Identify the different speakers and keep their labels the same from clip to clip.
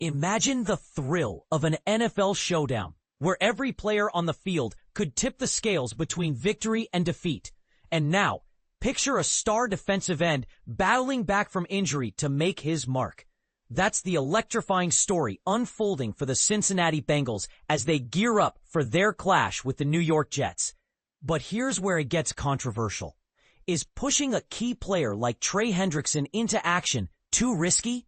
Speaker 1: Imagine the thrill of an NFL showdown, where every player on the field could tip the scales between victory and defeat. And now, picture a star defensive end battling back from injury to make his mark. That's the electrifying story unfolding for the Cincinnati Bengals as they gear up for their clash with the New York Jets. But here's where it gets controversial. Is pushing a key player like Trey Hendrickson into action too risky?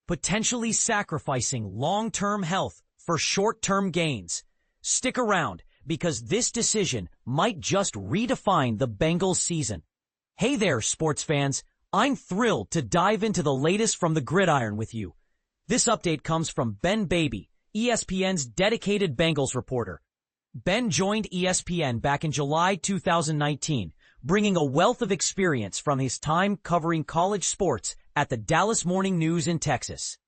Speaker 1: Potentially sacrificing long-term health for short-term gains? Stick around, because this decision might just redefine the Bengals season. Hey there, sports fans. I'm thrilled to dive into the latest from the gridiron with you. This update comes from Ben Baby, ESPN's dedicated Bengals reporter. Ben joined ESPN back in July 2019, bringing a wealth of experience from his time covering college sports at the Dallas Morning News in Texas.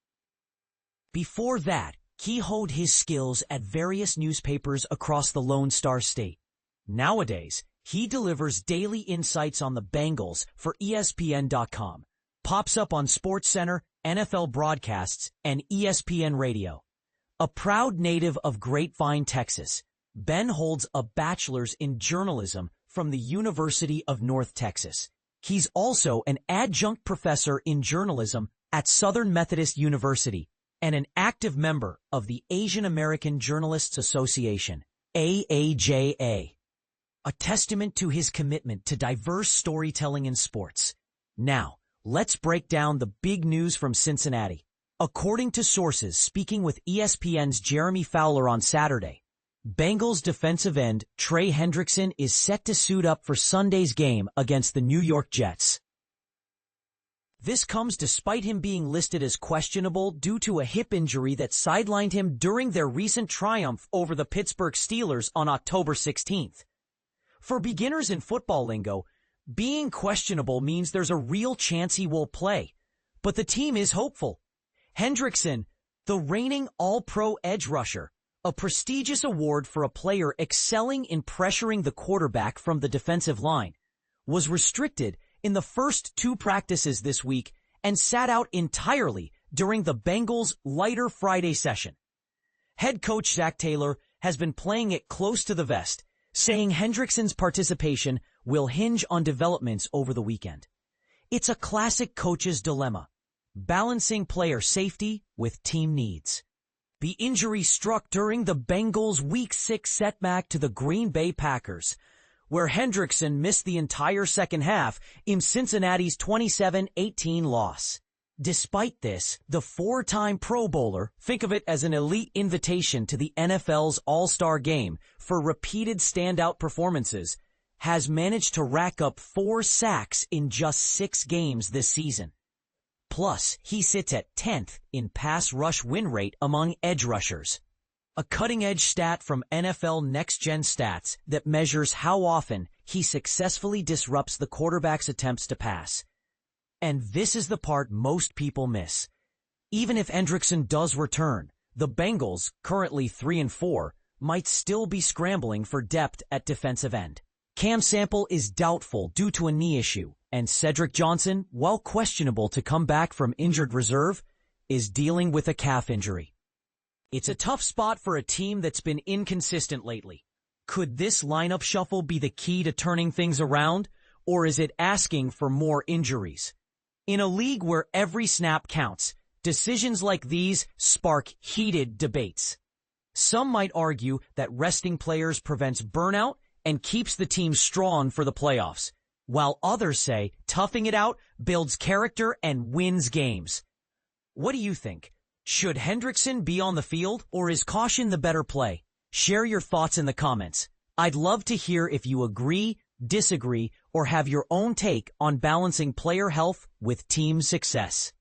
Speaker 1: Before that, he honed his skills at various newspapers across the Lone Star State. Nowadays, he delivers daily insights on the Bengals for ESPN.com, pops up on SportsCenter, NFL broadcasts, and ESPN Radio. A proud native of Grapevine, Texas, Ben holds a bachelor's in journalism from the University of North Texas. He's also an adjunct professor in journalism at Southern Methodist University and an active member of the Asian American Journalists Association, AAJA. A testament to his commitment to diverse storytelling in sports. Now, let's break down the big news from Cincinnati. According to sources speaking with ESPN's Jeremy Fowler on Saturday, Bengals defensive end Trey Hendrickson is set to suit up for Sunday's game against the New York Jets. This comes despite him being listed as questionable due to a hip injury that sidelined him during their recent triumph over the Pittsburgh Steelers on October 16th. For beginners in football lingo, being questionable means there's a real chance he will play. But the team is hopeful. Hendrickson, the reigning All-Pro edge rusher, a prestigious award for a player excelling in pressuring the quarterback from the defensive line, was restricted in the first two practices this week and sat out entirely during the Bengals' lighter Friday session. Head coach Zach Taylor has been playing it close to the vest, saying Hendrickson's participation will hinge on developments over the weekend. It's a classic coach's dilemma, balancing player safety with team needs. The injury struck during the Bengals' Week 6 setback to the Green Bay Packers, where Hendrickson missed the entire second half in Cincinnati's 27-18 loss. Despite this, the four-time Pro Bowler, think of it as an elite invitation to the NFL's All-Star Game for repeated standout performances, has managed to rack up 4 sacks in just 6 games this season. Plus, he sits at 10th in pass rush win rate among edge rushers. A cutting-edge stat from NFL Next Gen Stats that measures how often he successfully disrupts the quarterback's attempts to pass. And this is the part most people miss. Even if Hendrickson does return, the Bengals, currently 3-4, might still be scrambling for depth at defensive end. Cam Sample is doubtful due to a knee issue, and Cedric Johnson, while questionable to come back from injured reserve, is dealing with a calf injury. It's a tough spot for a team that's been inconsistent lately. Could this lineup shuffle be the key to turning things around, or is it asking for more injuries? In a league where every snap counts, decisions like these spark heated debates. Some might argue that resting players prevents burnout and keeps the team strong for the playoffs, while others say toughing it out builds character and wins games. What do you think? Should Hendrickson be on the field, or is caution the better play? Share your thoughts in the comments. I'd love to hear if you agree, disagree, or have your own take on balancing player health with team success.